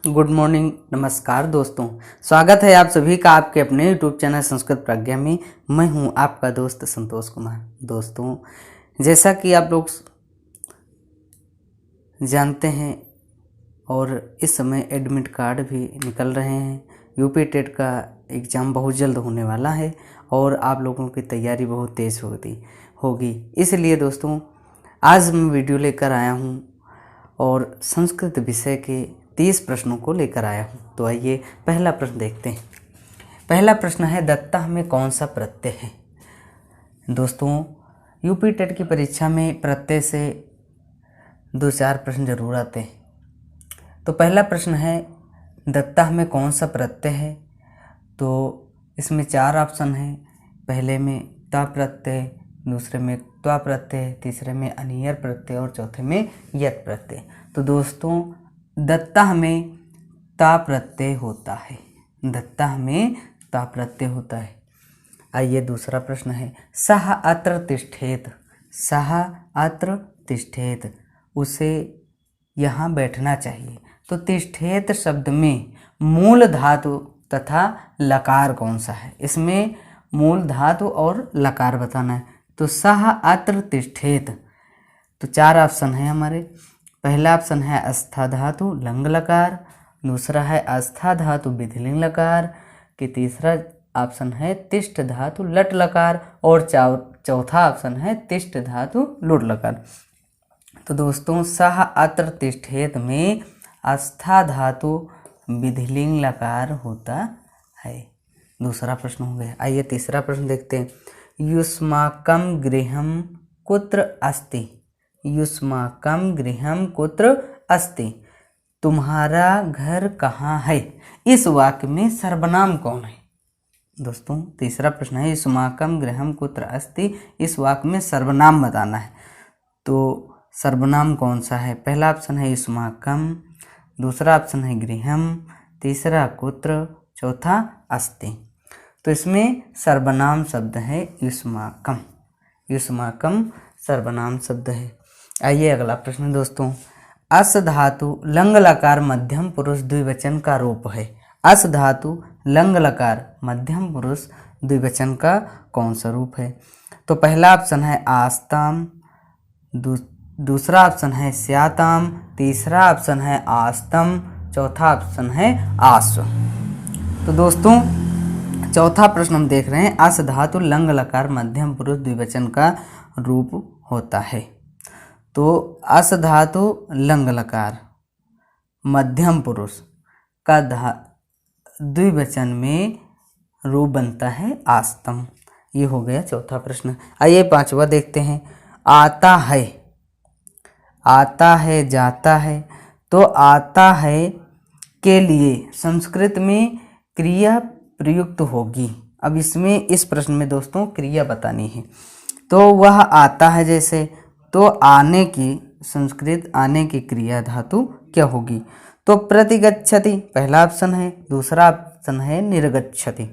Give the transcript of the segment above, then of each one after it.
Good morning, नमस्कार दोस्तों। स्वागत है आप सभी का आपके अपने यूट्यूब चैनल संस्कृत प्रज्ञा में। मैं हूं आपका दोस्त संतोष कुमार। दोस्तों, जैसा कि आप लोग जानते हैं और इस समय एडमिट कार्ड भी निकल रहे हैं। यूपी टेट का एग्ज़ाम बहुत जल्द होने वाला है और आप लोगों की तैयारी बहुत तेज़ होगी। इसलिए दोस्तों, आज मैं वीडियो लेकर आया हूं और संस्कृत विषय के 30 प्रश्नों को लेकर आया हूँ। तो आइए पहला प्रश्न देखते हैं। पहला प्रश्न है, दत्ता में कौन सा प्रत्यय है? दोस्तों, यूपी टेट की परीक्षा में प्रत्यय से 2-4 प्रश्न जरूर आते हैं। तो पहला प्रश्न है, दत्ता में कौन सा प्रत्यय है? तो इसमें 4 ऑप्शन हैं। पहले में ता प्रत्यय, दूसरे में त्वा प्रत्यय, तीसरे में अनियर प्रत्यय और चौथे में यत प्रत्यय। तो दोस्तों, दत्ता में ता प्रत्यय होता है। दत्ता में ता प्रत्यय होता है। आइए दूसरा प्रश्न है, सः अत्र तिष्ठेत। सः अत्र तिष्ठेत, उसे यहाँ बैठना चाहिए। तो तिष्ठेत शब्द में मूल धातु तथा लकार कौन सा है? इसमें मूल धातु और लकार बताना है। तो सः अत्र तिष्ठेत, तो 4 ऑप्शन है हमारे। पहला ऑप्शन है आस्था धातु लंग लकार, दूसरा है आस्था धातु विधिलिंग लकार कि तीसरा ऑप्शन है तिष्ठ धातु लट लकार और चौथा ऑप्शन है तिष्ठ धातु लुट लकार। तो दोस्तों, सः अत्र तिष्ठेत में आस्था धातु विधिलिंग लकार होता है। दूसरा प्रश्न हो गया। आइए तीसरा प्रश्न देखते हैं। युष्माकं गृहं कुत्र अस्ति। युष्माकं गृहं कुत्र अस्ति, तुम्हारा घर कहाँ है? इस वाक्य में सर्वनाम कौन है? दोस्तों, तीसरा प्रश्न है, युष्माकं गृहं कुत्र अस्ति, इस वाक्य में सर्वनाम बताना है। तो सर्वनाम कौन सा है? पहला ऑप्शन है युष्माकं, दूसरा ऑप्शन है गृहं, तीसरा कुत्र, चौथा अस्ति। तो इसमें सर्वनाम शब्द है युष्माकं। युष्माकं सर्वनाम शब्द है। आइए अगला प्रश्न दोस्तों। अस धातु लंग लकार मध्यम पुरुष द्विवचन का रूप है। अस धातु लंग लकार मध्यम पुरुष द्विवचन का कौन सा रूप है? तो पहला ऑप्शन है आस्ताम, दूसरा ऑप्शन है स्याताम, तीसरा ऑप्शन है आस्तम, चौथा ऑप्शन है आस्व। तो दोस्तों, चौथा प्रश्न हम देख रहे हैं, अस धातु लंग लकार मध्यम पुरुष द्विवचन का रूप होता है। तो अस धातु लंग लकार मध्यम पुरुष का द्विवचन में रूप बनता है आस्तम। ये हो गया चौथा प्रश्न। आइए पांचवा देखते हैं। आता है, आता है, जाता है। तो आता है के लिए संस्कृत में क्रिया प्रयुक्त होगी। अब इसमें इस प्रश्न में दोस्तों क्रिया बतानी है। तो वह आता है जैसे, तो आने की संस्कृत आने की क्रिया धातु क्या होगी? तो प्रतिगच्छति पहला ऑप्शन है, दूसरा ऑप्शन है निर्गच्छति,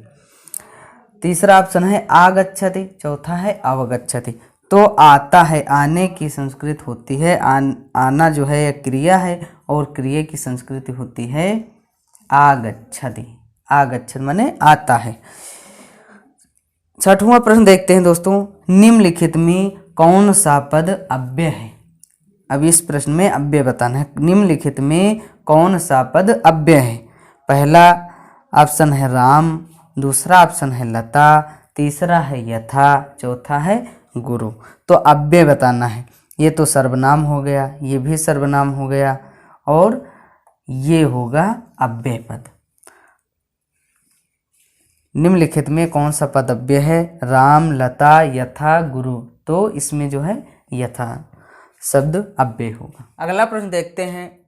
तीसरा ऑप्शन है आगच्छति, चौथा है अवगच्छति। तो आता है आने की संस्कृत होती है आना जो है क्रिया है और क्रिया की संस्कृति होती है आगच्छति। आगच्छति माने आता है। छठवां प्रश्न देखते हैं दोस्तों। निम्नलिखित में कौन सा पद अव्यय है? अब इस प्रश्न में अव्यय बताना है। निम्नलिखित में कौन सा पद अव्यय है? पहला ऑप्शन है राम, दूसरा ऑप्शन है लता, तीसरा है यथा, चौथा है गुरु। तो अव्यय बताना है। ये तो सर्वनाम हो गया, ये भी सर्वनाम हो गया और ये होगा अव्यय पद। निम्नलिखित में कौन सा पद अव्यय है? राम, लता, यथा, गुरु। तो इसमें जो है यथा शब्द अव्यय होगा। अगला प्रश्न देखते हैं,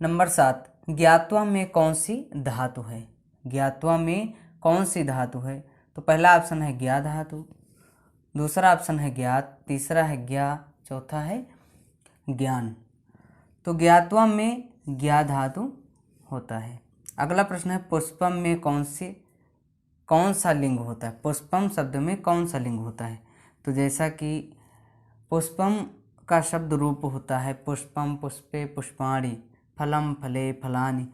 नंबर 7। ज्ञात्वा में कौन सी धातु है? ज्ञात्वा में कौन सी धातु है? तो पहला ऑप्शन है ज्ञा धातु, दूसरा ऑप्शन है ज्ञात, तीसरा है ज्ञा, चौथा है ज्ञान। तो ज्ञात्वा में ज्ञा धातु होता है। अगला प्रश्न है, पुष्पम में कौन सा लिंग होता है? पुष्पम शब्द में कौन सा लिंग होता है? तो जैसा कि पुष्पम का शब्द रूप होता है पुष्पम पुष्पे पुष्पाणि, फलम फले फलानि।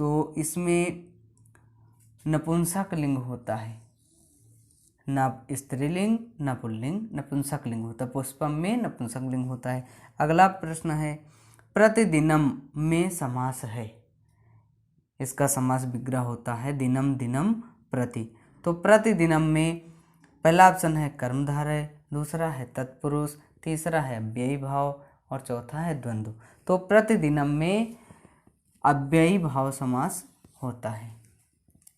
तो इसमें नपुंसक लिंग होता है, ना स्त्रीलिंग ना पुल्लिंग, नपुंसक लिंग होता है। पुष्पम में नपुंसक लिंग होता है। अगला प्रश्न है प्रतिदिनम में समास है, इसका समास विग्रह होता है दिनम दिनम प्रति। तो प्रतिदिनम में पहला ऑप्शन है कर्मधारय, दूसरा है तत्पुरुष, तीसरा है अव्ययी भाव और चौथा है द्वंद्व। तो प्रतिदिनम में अव्ययी भाव समास होता है।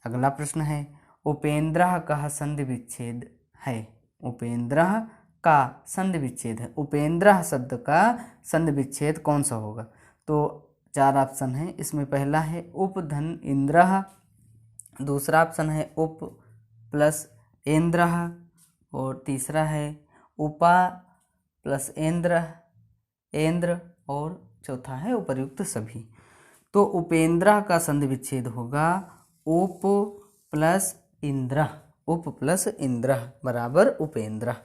अगला प्रश्न है उपेंद्रः का संधि विच्छेद है, उपेंद्रः का संधि विच्छेद है, उपेंद्रः शब्द का संधि विच्छेद कौन सा होगा? तो 4 ऑप्शन है इसमें। पहला है उपधन इंद्रः, दूसरा ऑप्शन है उप प्लस इंद्रः, और तीसरा है उपा प्लस इंद्र, और चौथा है उपर्युक्त सभी। तो उपेंद्रः का संधि विच्छेद होगा उप प्लस इंद्रः, उप प्लस इंद्रः बराबर उपेंद्रः।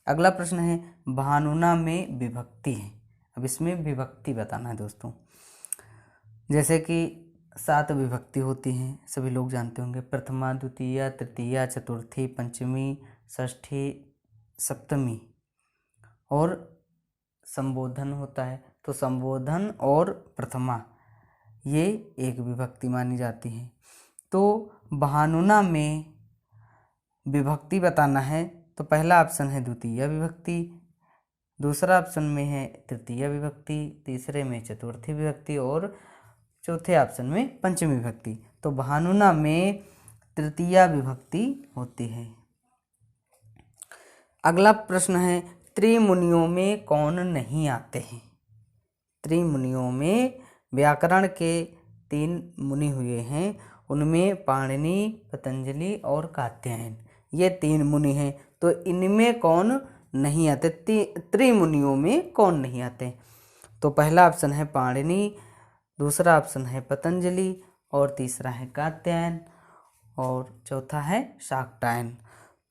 अगला प्रश्न है भानुना में विभक्ति है। अब इसमें विभक्ति बताना है दोस्तों। जैसे कि 7 विभक्ति होती हैं, सभी लोग जानते होंगे, प्रथमा, द्वितीया, तृतीया, चतुर्थी, पंचमी, षष्ठी, सप्तमी, और संबोधन होता है। तो संबोधन और प्रथमा ये एक विभक्ति मानी जाती है। तो भानुना में विभक्ति बताना है तो पहला ऑप्शन है द्वितीय विभक्ति, दूसरा ऑप्शन में है तृतीय विभक्ति, तीसरे में चतुर्थी विभक्ति और चौथे ऑप्शन में पंचमी विभक्ति। तो भानुना में तृतीय विभक्ति होती है। अगला प्रश्न है त्रिमुनियों में कौन नहीं आते हैं? त्रिमुनियों में व्याकरण के 3 मुनि हुए हैं, उनमें पाणिनि, पतंजलि और कात्यायन, ये 3 मुनि हैं। तो इनमें कौन नहीं आते? त्रिमुनियों में कौन नहीं आते? तो पहला ऑप्शन है पाणिनि, दूसरा ऑप्शन है पतंजलि और तीसरा है कात्यायन और चौथा है शाक्टायन।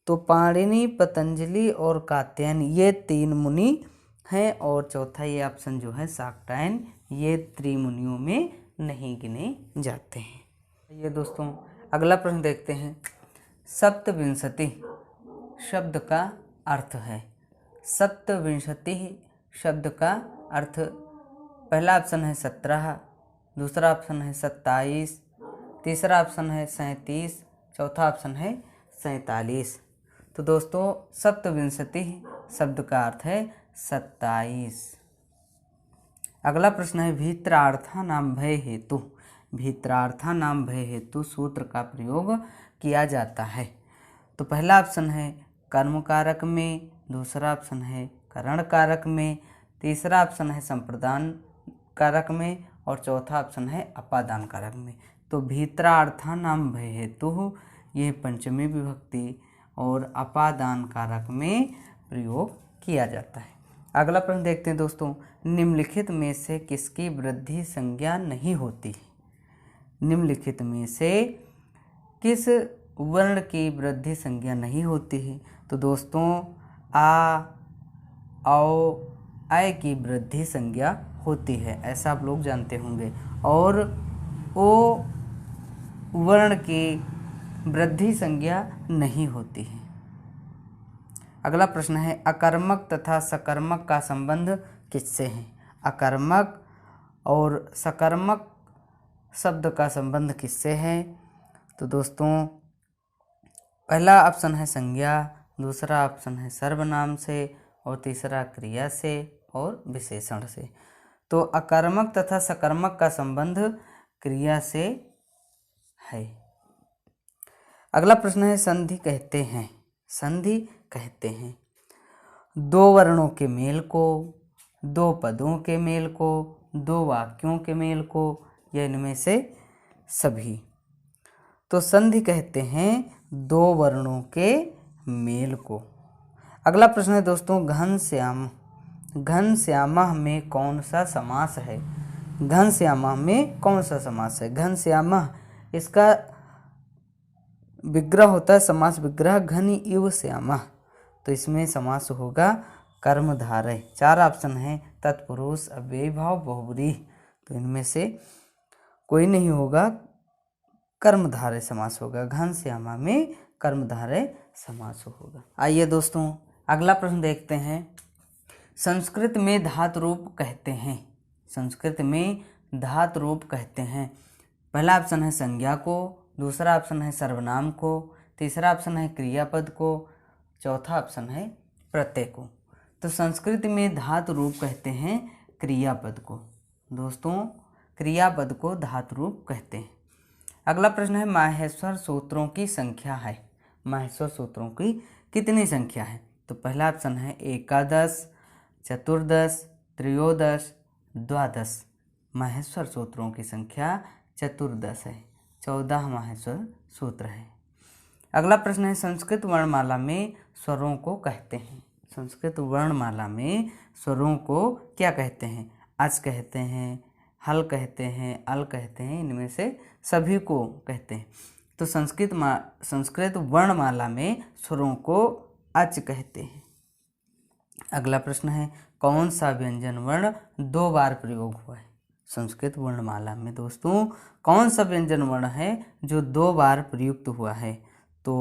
तो पाणिनि, पतंजलि और कात्यायन ये 3 मुनि हैं और चौथा ये ऑप्शन जो है शाक्टायन, ये त्रिमुनियों में नहीं गिने जाते हैं। ये दोस्तों अगला प्रश्न देखते हैं। सप्तविंशति शब्द का अर्थ है। सप्तविंशति शब्द का अर्थ, पहला ऑप्शन है 17, दूसरा ऑप्शन है 27, तीसरा ऑप्शन है 37, चौथा ऑप्शन है 47। तो दोस्तों सप्तविंशति शब्द का अर्थ है 27। अगला प्रश्न है भीत्रार्थानां भय हेतु, भीत्रार्थानां भय हेतु सूत्र का प्रयोग किया जाता है। तो पहला ऑप्शन है कर्म कारक में, दूसरा ऑप्शन है करण कारक में, तीसरा ऑप्शन है संप्रदान कारक में और चौथा ऑप्शन है अपादान कारक में। तो भीत्रार्थानां भय हेतु ये पंचमी विभक्ति और अपादान कारक में प्रयोग किया जाता है। अगला प्रश्न देखते हैं दोस्तों। निम्नलिखित में से किसकी वृद्धि संज्ञा नहीं होती है? निम्नलिखित में से किस वर्ण की वृद्धि संज्ञा नहीं होती है? तो दोस्तों आ, औ, आय की वृद्धि संज्ञा होती है, ऐसा आप लोग जानते होंगे, और ओ वर्ण की वृद्धि संज्ञा नहीं होती है। अगला प्रश्न है अकर्मक तथा सकर्मक का संबंध किससे है? अकर्मक और सकर्मक शब्द का संबंध किससे है? तो दोस्तों पहला ऑप्शन है संज्ञा, दूसरा ऑप्शन है सर्वनाम से और तीसरा क्रिया से और विशेषण से। तो अकर्मक तथा सकर्मक का संबंध क्रिया से है। अगला प्रश्न है संधि कहते हैं, संधि कहते हैं 2 वर्णों के मेल को, 2 पदों के मेल को, 2 वाक्यों के मेल को, या इनमें से सभी। तो संधि कहते हैं 2 वर्णों के मेल को। अगला प्रश्न है दोस्तों घनश्याम, घनश्यामः में कौन सा समास है? घनश्यामः में कौन सा समास है? घनश्यामः इसका विग्रह होता है समास विग्रह घन इव श्यामः, तो इसमें समास होगा कर्मधारय। 4 ऑप्शन है तत्पुरुष, अव्ययी भाव, बहुब्रीहि, तो इनमें से कोई नहीं होगा कर्मधारय समास होगा। घनश्यामा में कर्मधारय समास होगा। आइए दोस्तों अगला प्रश्न देखते हैं। संस्कृत में धातु रूप कहते हैं। संस्कृत में धातु रूप कहते हैं। पहला ऑप्शन है संज्ञा को, दूसरा ऑप्शन है सर्वनाम को, तीसरा ऑप्शन है क्रियापद को, चौथा ऑप्शन है प्रत्यय को। तो संस्कृत में धातु रूप कहते हैं क्रियापद को। दोस्तों क्रियापद को धातु रूप कहते हैं। अगला प्रश्न है माहेश्वर सूत्रों की संख्या है। माहेश्वर सूत्रों की कितनी संख्या है? तो पहला ऑप्शन है एकादश, चतुर्दश, त्रयोदश, द्वादश। माहेश्वर सूत्रों की संख्या चतुर्दश है। 14 माहेश्वर सूत्र है। अगला प्रश्न है संस्कृत वर्णमाला में स्वरों को कहते हैं। संस्कृत वर्णमाला में स्वरों को क्या कहते हैं? अच कहते हैं, हल कहते हैं, अल कहते हैं, इनमें से सभी को कहते हैं। तो संस्कृत वर्णमाला में स्वरों को अच कहते हैं। अगला प्रश्न है कौन सा व्यंजन वर्ण 2 बार प्रयोग हुआ है? संस्कृत वर्णमाला में दोस्तों कौन सा व्यंजन वर्ण है जो 2 बार प्रयुक्त हुआ है? तो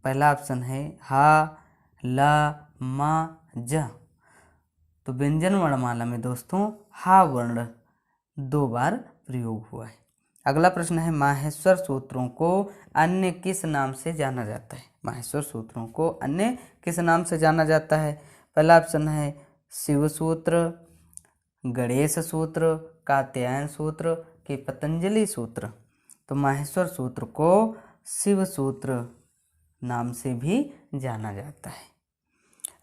पहला ऑप्शन है हा, ला, मा, ज। तो व्यंजन वर्णमाला में दोस्तों हा वर्ण 2 बार प्रयोग हुआ है। अगला प्रश्न है माहेश्वर सूत्रों को अन्य किस नाम से जाना जाता है? माहेश्वर सूत्रों को अन्य किस नाम से जाना जाता है? पहला ऑप्शन है शिव सूत्र, गणेश सूत्र, कात्यायन सूत्र कि पतंजलि सूत्र। तो माहेश्वर सूत्र को शिव सूत्र नाम से भी जाना जाता है।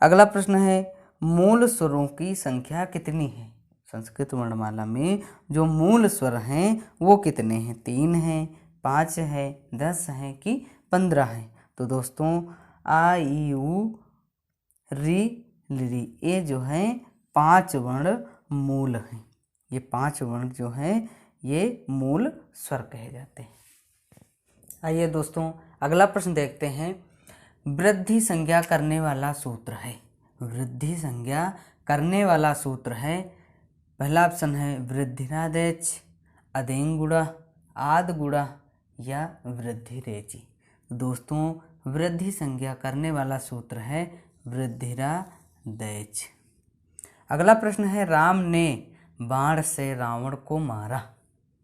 अगला प्रश्न है मूल स्वरों की संख्या कितनी है? संस्कृत वर्णमाला में जो मूल स्वर हैं वो कितने हैं? 3 हैं, 5 है, 10 है कि 15 है? तो दोस्तों आ, ई, उ, री, ली, ये जो है 5 वर्ण मूल हैं। ये 5 वर्ण जो हैं ये मूल स्वर कहे जाते हैं। आइए दोस्तों अगला प्रश्न देखते हैं। वृद्धि संज्ञा करने वाला सूत्र है। वृद्धि संज्ञा करने वाला सूत्र है। पहला ऑप्शन है वृद्धिरादेच, अदेंगुड़ा, आदगुड़ा या वृद्धिरेचि। दोस्तों वृद्धि संज्ञा करने वाला सूत्र है वृद्धिरादैच। अगला प्रश्न है राम ने बाण से रावण को मारा।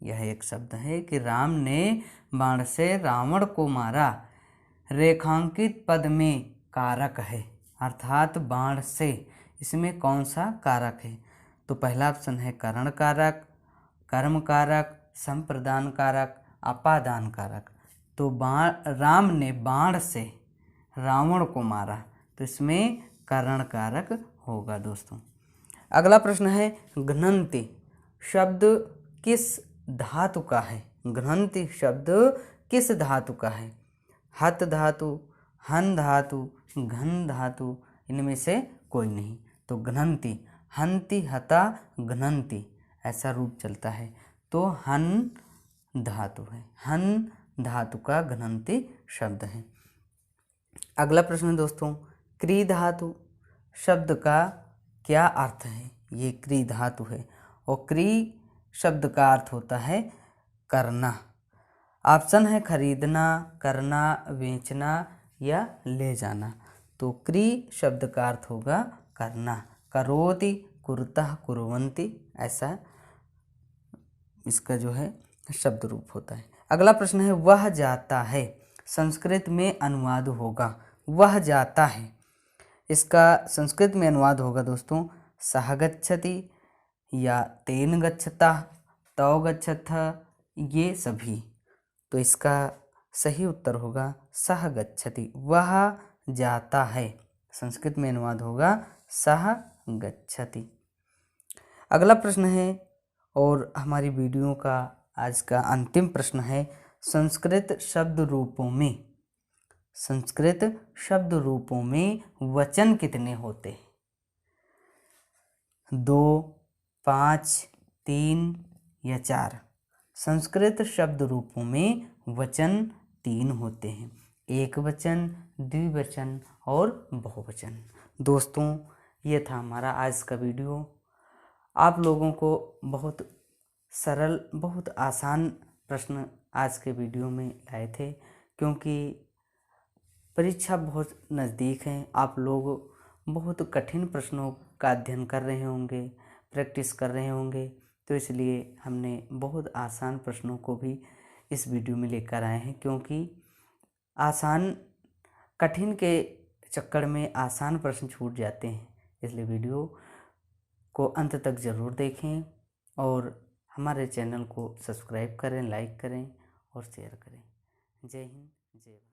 यह एक शब्द है कि राम ने बाण से रावण को मारा। रेखांकित पद में कारक है अर्थात बाण से, इसमें कौन सा कारक है? तो पहला ऑप्शन है करण कारक, कर्म कारक, संप्रदान कारक, अपादान कारक। तो राम ने बाण से रावण को मारा तो इसमें करण कारक होगा दोस्तों। अगला प्रश्न है घ्नन्ति शब्द किस धातु का है? घ्नन्ति शब्द किस धातु का है? हत धातु, हन धातु, घन धातु, इनमें से कोई नहीं। तो घ्नन्ति हंति, हता, घ्नन्ति ऐसा रूप चलता है। तो हन धातु है, हन धातु का घ्नन्ति शब्द है। अगला प्रश्न दोस्तों क्री धातु शब्द का क्या अर्थ है? ये क्री धातु है और क्री शब्द का अर्थ होता है करना। ऑप्शन है खरीदना, करना, बेचना या ले जाना। तो क्री शब्द का अर्थ होगा करना। करोति, कुरुतः, कुर्वन्ति ऐसा इसका जो है शब्द रूप होता है। अगला प्रश्न है वह जाता है संस्कृत में अनुवाद होगा। वह जाता है इसका संस्कृत में अनुवाद होगा दोस्तों सह गच्छति या तेन गच्छता, तौ गच्छथ, ये सभी। तो इसका सही उत्तर होगा सह गच्छति। वह जाता है संस्कृत में अनुवाद होगा सह गच्छति। अगला प्रश्न है और हमारी वीडियो का आज का अंतिम प्रश्न है संस्कृत शब्द रूपों में वचन कितने होते हैं? 2, 5, 3 या 4। संस्कृत शब्द रूपों में वचन 3 होते हैं, एक वचन, द्विवचन और बहुवचन। दोस्तों ये था हमारा आज का वीडियो। आप लोगों को बहुत सरल, बहुत आसान प्रश्न आज के वीडियो में लाए थे, क्योंकि परीक्षा बहुत नज़दीक है। आप लोग बहुत कठिन प्रश्नों का अध्ययन कर रहे होंगे, प्रैक्टिस कर रहे होंगे, तो इसलिए हमने बहुत आसान प्रश्नों को भी इस वीडियो में लेकर आए हैं, क्योंकि कठिन के चक्कर में आसान प्रश्न छूट जाते हैं। इसलिए वीडियो को अंत तक ज़रूर देखें और हमारे चैनल को सब्सक्राइब करें, लाइक करें और शेयर करें। जय हिंद, जय भारत।